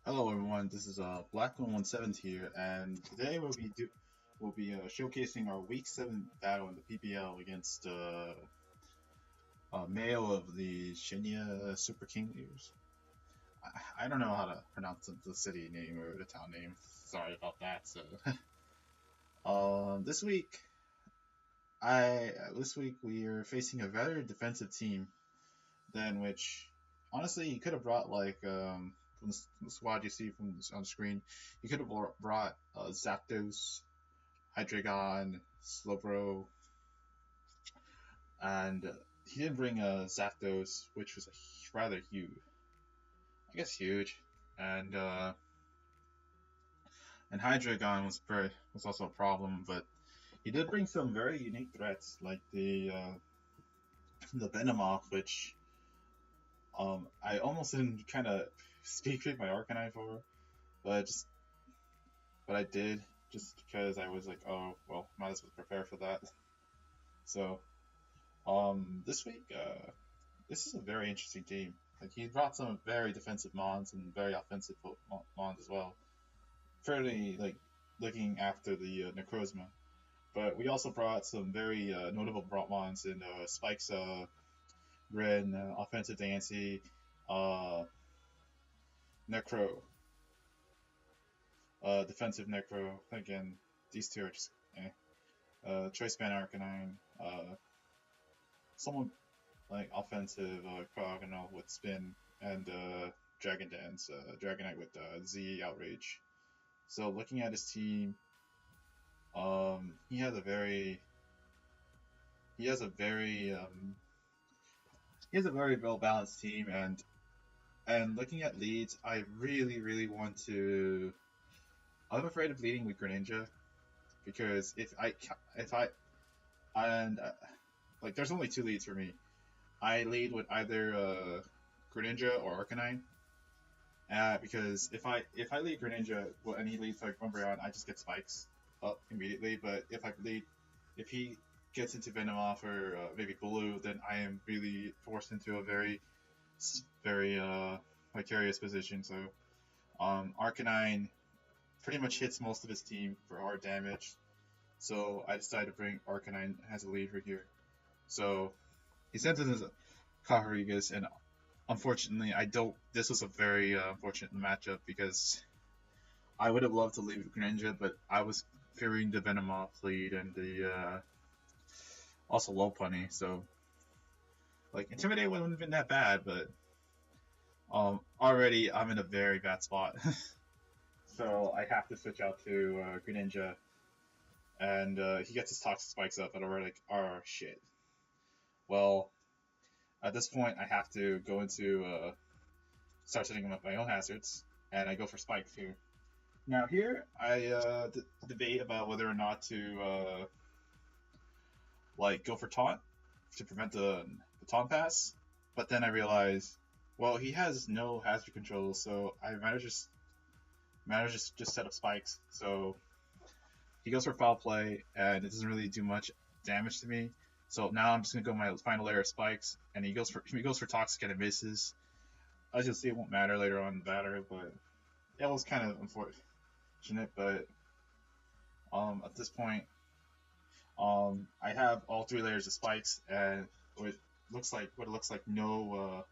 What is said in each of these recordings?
Hello everyone, this is Black117 here, and today we'll be showcasing our Week 7 battle in the PBL against Mayo of the Chennai Super Kinglers. I don't know how to pronounce the city name or the town name. Sorry about that. So, this week we are facing a very defensive team than which honestly you could have brought from the squad you see on the screen, you could have brought Zapdos, Hydreigon, Slowbro, and he didn't bring Zapdos, which was rather huge. I guess huge, and uh, and Hydreigon was also a problem, but he did bring some very unique threats like the Venomoth, which I almost didn't kind of speak with my Arcanine for, but just but I did just because I was like, oh well, might as well prepare for that. So this week, this is a very interesting team. Like he brought some very defensive mons and very offensive mons as well. Fairly like looking after the Necrozma, but we also brought some very notable mons in Spike's Grin, offensive Dancy, uh, Necro, defensive Necro. Again, these two are just Choice Band Arcanine, someone like offensive Cryogonal with Spin, and Dragon Dance, Dragonite with Z Outrage. So looking at his team, he has a very he has a very he has a very well balanced team, and looking at leads, I really want to. I'm afraid of leading with Greninja because if I and like there's only two leads for me. I lead with either Greninja or Arcanine. Because if I lead Greninja and he leads like Umbreon, I just get spikes up immediately. But if he gets into Venomoth or maybe Blue, then I am really forced into a very vicarious position. So Arcanine pretty much hits most of his team for hard damage. So I decided to bring Arcanine as a lead right here. So he sent in his Kaharigas, and unfortunately, I don't. This was a very unfortunate matchup because I would have loved to leave Greninja, but I was fearing the Venomoth lead and the also Lopunny. So like Intimidate wouldn't have been that bad, but already I'm in a very bad spot. So I have to switch out to Greninja, and he gets his Toxic Spikes up, and I'm like, oh shit. Well, at this point, I have to go into start setting up my own hazards, and I go for Spikes here. Now here, I debate about whether or not to like go for Taunt to prevent the Taunt Pass, but then I realize, well, he has no hazard control, so I might as just set up Spikes. So he goes for Foul Play, and it doesn't really do much damage to me. So now I'm just gonna go my final layer of Spikes, and he goes for Toxic and it misses. As you'll see, it won't matter later on in the battle, but it was kind of unfortunate. But at this point, I have all three layers of Spikes, and it looks like no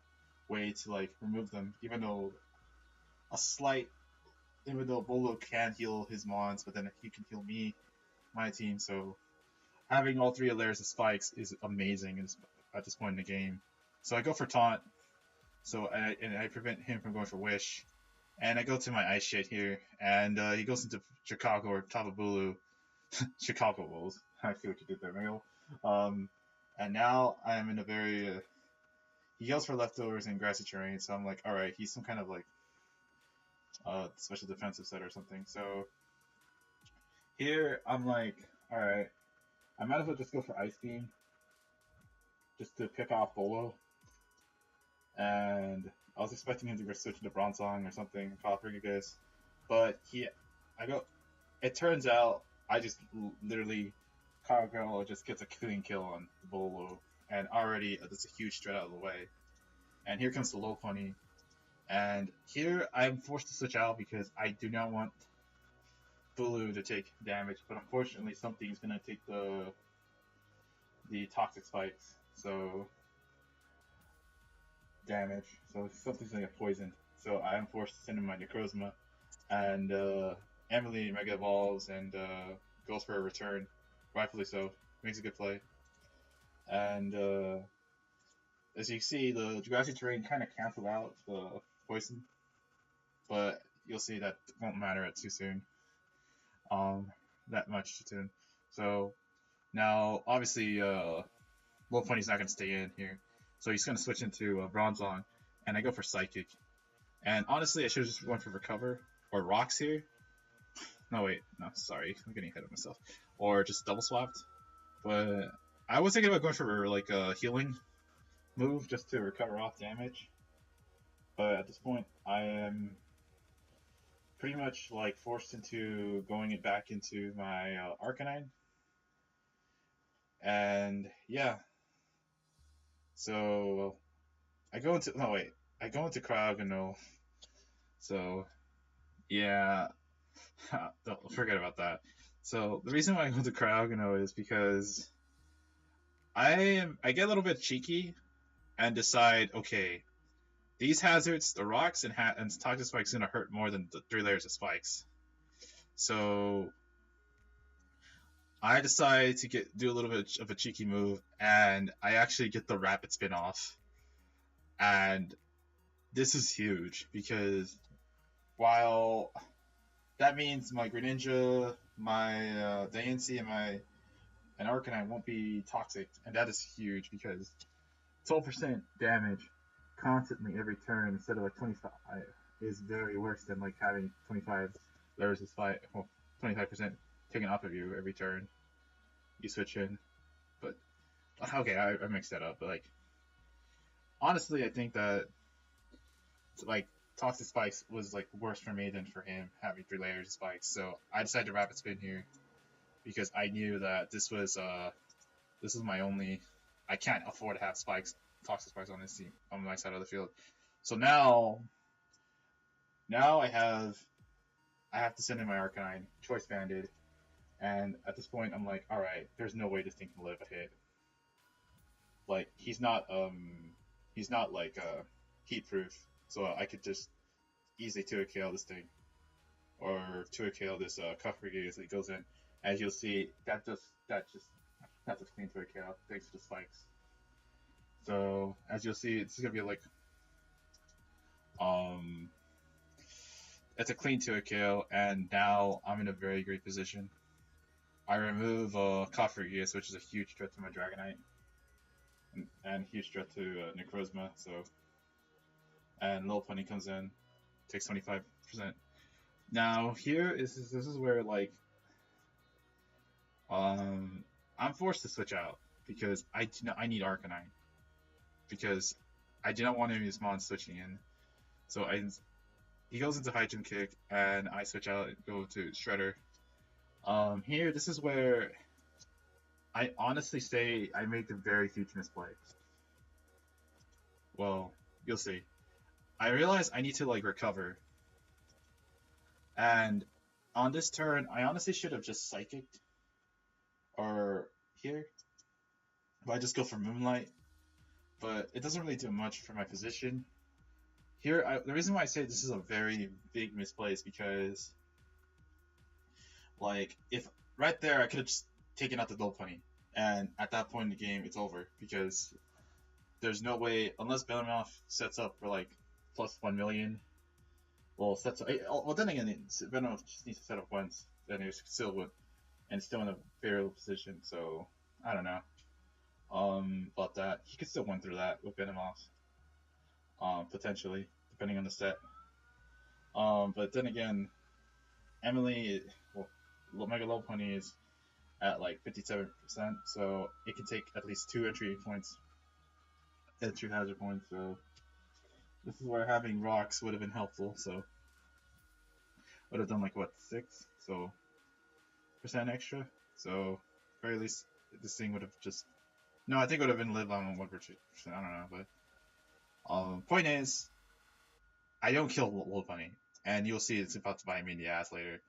way to like remove them, a slight, even though Bolo can heal his mons, but then he can heal my team. So having all three layers of Spikes is amazing at this point in the game. So I go for Taunt, and I prevent him from going for Wish, and I go to my Ice Shade here, and he goes into Chicago or Tababulu. Chicago Bulls. I see what you did there, Mayo. And now I'm in a very he goes for Leftovers and Grassy Terrain, so I'm like, all right, he's some kind of like special defensive set or something. So here I'm like, all right, I might as well just go for Ice Beam, just to pick off Bolo. And I was expecting him to go switch to Bronzong or something, Copper, you guys. But it turns out I just literally, Cargill just gets a clean kill on the Bolo, and already that's a huge threat out of the way. And here comes the Lopunny, And here I'm forced to switch out because I do not want Bulu to take damage, but unfortunately something's gonna take the toxic spikes, so damage. So something's gonna get poisoned. So I'm forced to send in my Necrozma, and Emily Mega Evolves and goes for a return, rightfully so. Makes a good play, and as you see, the grassy terrain kind of cancel out the poison, but you'll see that won't matter too soon. Um, that much too soon. So now, obviously, Low Pony's not going to stay in here, so he's going to switch into Bronzong, and I go for Psychic. And honestly, I should have just went for Recover or Rocks here. No, wait, no, sorry, I'm getting ahead of myself. Or just double swapped. But I was thinking about going for like a healing move just to recover off damage. But at this point, I am pretty much like forced into going it back into my Arcanine. And yeah, so I go into I go into Cryogonal. So yeah, don't forget about that. So the reason why I go to Cryogonal is because I get a little bit cheeky and decide, okay, these hazards, the rocks and toxic spikes, gonna hurt more than the 3 layers of spikes. So I decide to do a little bit of a cheeky move, and I actually get the rapid spin off. And this is huge because while that means my Greninja, my Diancie, and Arcanine won't be toxic, and that is huge because 12% damage constantly every turn instead of like 25 is very worse than like having 25 layers of spike, well, 25% taken off of you every turn you switch in. But okay, I mixed that up. But like honestly, I think that like toxic spikes was like worse for me than for him having 3 layers of spikes. So I decided to rapid spin here because I knew that this was my only. I can't afford to have toxic spikes on this team on my side of the field. So now I have to send in my Arcanine, choice banded, and at this point I'm like, all right, there's no way this thing can live a hit. Like he's not like heat proof, so I could just easily 2 KO this thing, or 2 KO this Cuffrey as it goes in. As you'll see, that's a clean 2 KO thanks to the spikes. So as you'll see, it's gonna be like it's a clean 2 KO, and now I'm in a very great position. I remove Coffergeus, which is a huge threat to my Dragonite, and huge threat to Necrozma. So, and Little Pony comes in, takes 25%. Now here this is where like I'm forced to switch out because I need Arcanine because I do not want any of these mons switching in. So he goes into High Jump Kick, and I switch out and go to Shredder. Here, this is where I honestly say I make a very huge misplay. Well, you'll see. I realize I need to like recover, and on this turn, I honestly should have just Psychic or here, but I just go for Moonlight. But it doesn't really do much for my position. Here, the reason why I say this is a very big misplay is because, like, if right there I could have just taken out the Dull Pony, and at that point in the game, it's over because there's no way unless Venomoth sets up for like plus 1 million. Well, then again, Venomoth just needs to set up once, then he still would, and still in a favorable position. So I don't know. About that, he could still win through that with Venomoth. Potentially, depending on the set. But then again, Emily, well, Mega Low Pony is at like 57%, so it can take at least 2 entry hazard points. So this is where having rocks would have been helpful. So would have done like what 6, so % extra. So very least this thing would have just I think it would have been live on 1%. I don't know, but point is, I don't kill Low Bunny, and you'll see it's about to bite me in the ass later.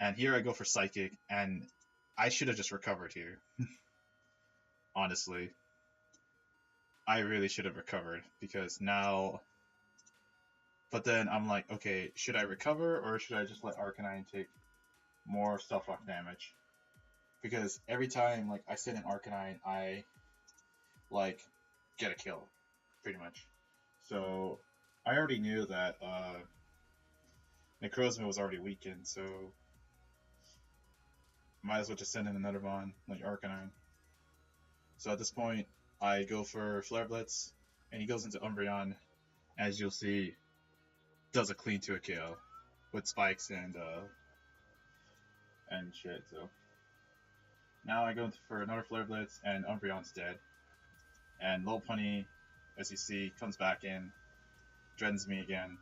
And here I go for Psychic, and I should have just recovered here. Honestly, I really should have recovered because now. But then I'm like, okay, should I recover or should I just let Arcanine take more Stealth Rock damage? Because every time like I send an Arcanine, I like get a kill, pretty much. So I already knew that Necrozma was already weakened, so might as well just send in another Mon like Arcanine. So at this point, I go for Flare Blitz, and he goes into Umbreon. As you'll see, does a clean to a KO with spikes and shit. So now I go for another Flare Blitz, and Umbreon's dead. And Lopunny, as you see, comes back in, dreadens me again.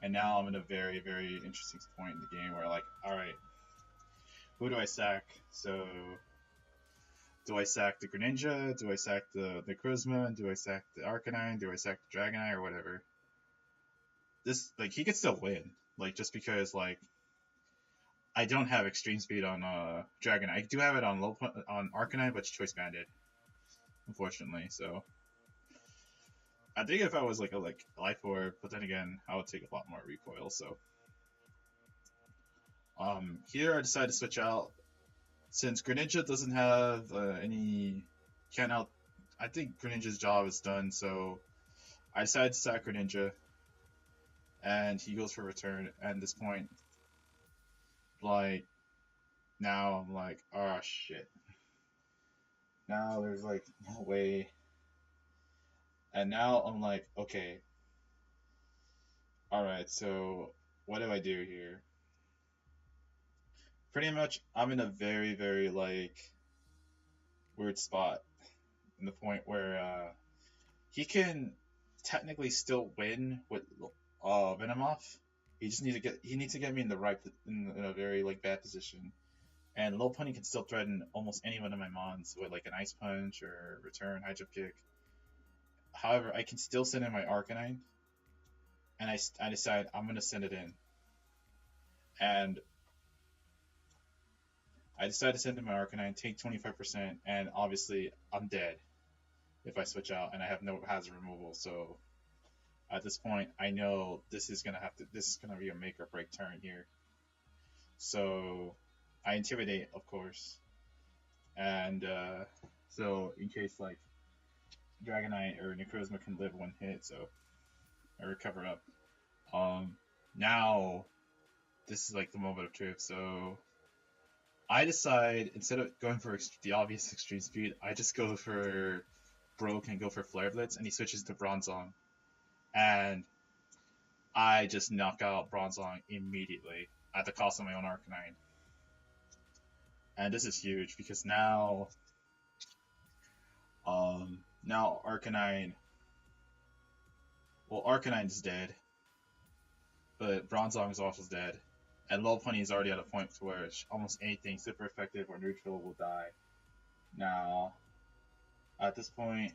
And now I'm in a very, very interesting point in the game where, like, alright, who do I sack? So, do I sack the Greninja? Do I sack the Necrozma? Do I sack the Arcanine? Do I sack the Dragonite or whatever? This, like, he could still win. Like, just because, like, I don't have extreme speed on Dragonite. I do have it on on Arcanine, but it's choice banded, unfortunately. So I think if I was like a Life Orb, but then again, I would take a lot more recoil. So here I decided to switch out since Greninja doesn't have any can't out. I think Greninja's job is done, so I decided to sack Greninja, and he goes for return. And at this point, like, now I'm like, oh shit. Now there's like no way. And now I'm like, okay, alright, so what do I do here? Pretty much, I'm in a very, very, like, weird spot. In the point where he can technically still win with Venomoth. He needs to get me in the right in a very like bad position. And Lopunny can still threaten almost any one of my mons with like an Ice Punch or Return, High Jump Kick. However, I can still send in my Arcanine, and I decide I'm gonna send it in, and I decide to send in my Arcanine, take 25%, and obviously I'm dead if I switch out, and I have no hazard removal. So at this point, I know this is gonna be a make or break turn here. So I intimidate, of course, and so in case like Dragonite or Necrozma can live one hit, so I recover up. Now this is like the moment of truth. So I decide instead of going for the obvious extreme speed, I just go for Broke and go for Flare Blitz, and he switches to Bronzong, and I just knock out Bronzong immediately at the cost of my own Arcanine. And this is huge because now Arcanine, well, Arcanine is dead, but Bronzong is also dead, and Lopunny is already at a point where almost anything super effective or neutral will die. Now, at this point,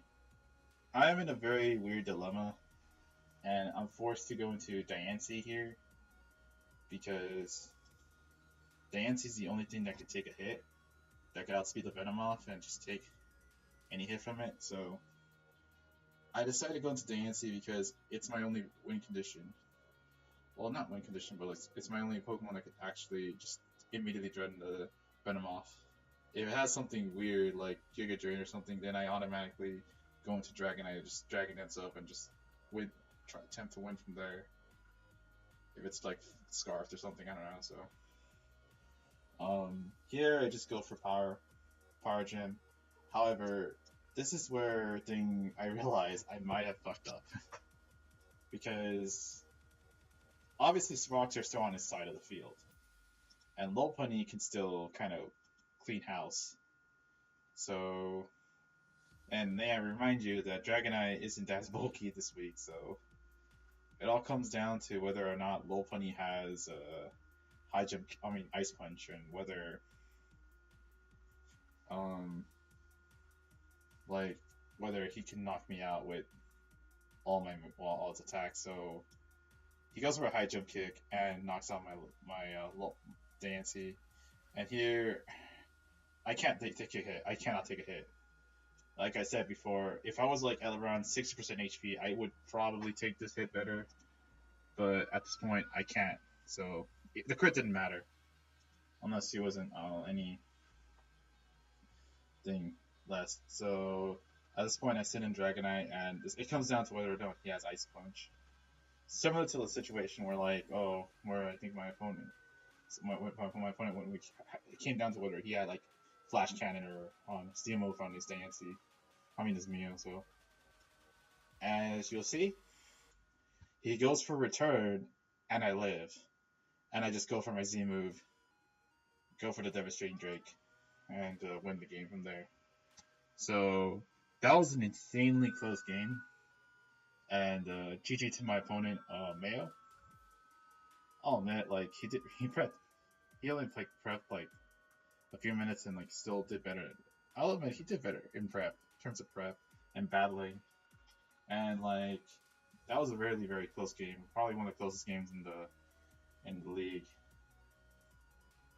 I am in a very weird dilemma, and I'm forced to go into Diancie here because Diancie is the only thing that can take a hit, that can outspeed the Venomoth and just take any hit from it. So I decided to go into Diancie because it's my only win condition. Well, not win condition, but it's my only Pokemon that could actually just immediately dread the Venomoth. If it has something weird like Giga Drain or something, then I automatically go into Dragonite, just Dragon Dance up and just attempt to win from there. If it's like Scarfed or something, I don't know. So here I just go for Power Gem. However, this is where I realize I might have fucked up. Because obviously Smogs are still on his side of the field. And Lopunny can still kind of clean house. So, and may I remind you that Dragonite isn't as bulky this week, so it all comes down to whether or not Lopunny has Ice Punch, and whether he can knock me out with all his attacks. So he goes for a high jump kick and knocks out Dancy. And here, I can't take a hit. I cannot take a hit. Like I said before, if I was like at around 60% HP, I would probably take this hit better. But at this point, I can't. So the crit didn't matter unless he wasn't anything less. So at this point, I sit in Dragonite, and it comes down to whether or not he has Ice Punch. Similar to the situation where where I think my opponent when it came down to whether he had like Flash Cannon or Steel Move on his Dancy. I mean his Mayo. So as you'll see, he goes for return, and I live, and I just go for my Z move, go for the Devastating Drake, and win the game from there. So that was an insanely close game, and GG to my opponent, Mayo. I'll admit, like he prepped, he only prepped like a few minutes and like still did better. I'll admit he did better in terms of prep and battling, and like that was a very close game. Probably one of the closest games in the league.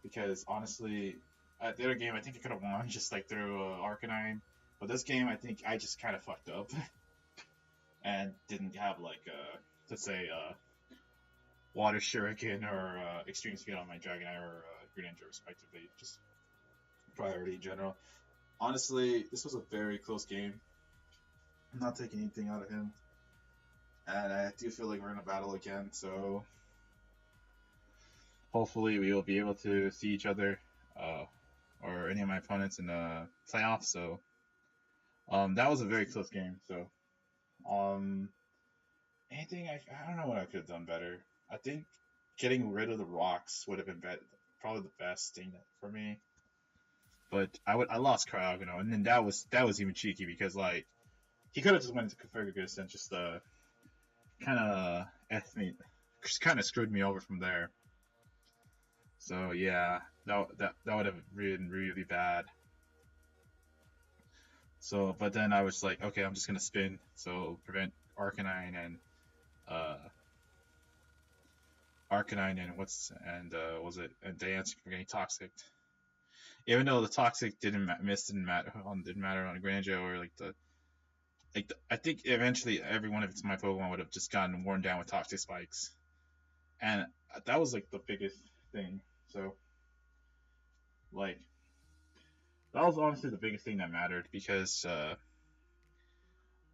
Because honestly, at the other game I think I could have won just like through Arcanine, but this game I think I just kind of fucked up and didn't have like let's say Water Shuriken or Extreme Speed on my Dragonite or Greninja respectively. Just priority in general. Honestly, this was a very close game. I'm not taking anything out of him. And I do feel like we're going to battle again, so hopefully we will be able to see each other or any of my opponents in the playoffs. So that was a very close game. So anything I don't know what I could have done better. I think getting rid of the rocks would have been probably the best thing for me. But I lost Cryogonal, and then that was even cheeky because like he could have just went into Configuragus and just kind of screwed me over from there. So yeah, that would have been really bad. So, but then I was like, okay, I'm just gonna spin, so prevent Arcanine and Dance from getting Toxic. Even though the Toxic didn't matter on Greninja or I think eventually every one of my Pokemon would have just gotten worn down with Toxic Spikes, and that was like the biggest thing. So like that was honestly the biggest thing that mattered because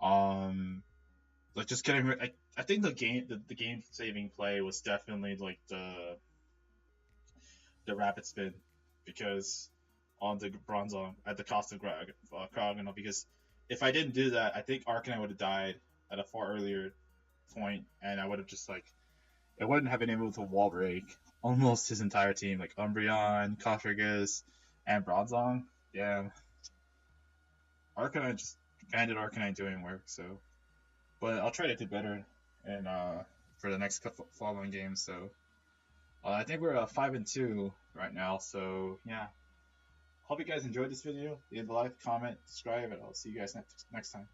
like just getting I think the game saving play was definitely like the rapid spin because on the Bronzong at the cost of Cryogonal, because if I didn't do that, I think Arcanine would have died at a far earlier point, and I would have just like it wouldn't have been able to wall break almost his entire team, like Umbreon, Configuragus, and Bronzong. Yeah, Arcanine just banded Arcanine doing work. So, but I'll try to do better and for the next couple following games. So I think we're 5-2 right now. So yeah. Hope you guys enjoyed this video. Leave a like, comment, subscribe, and I'll see you guys next time.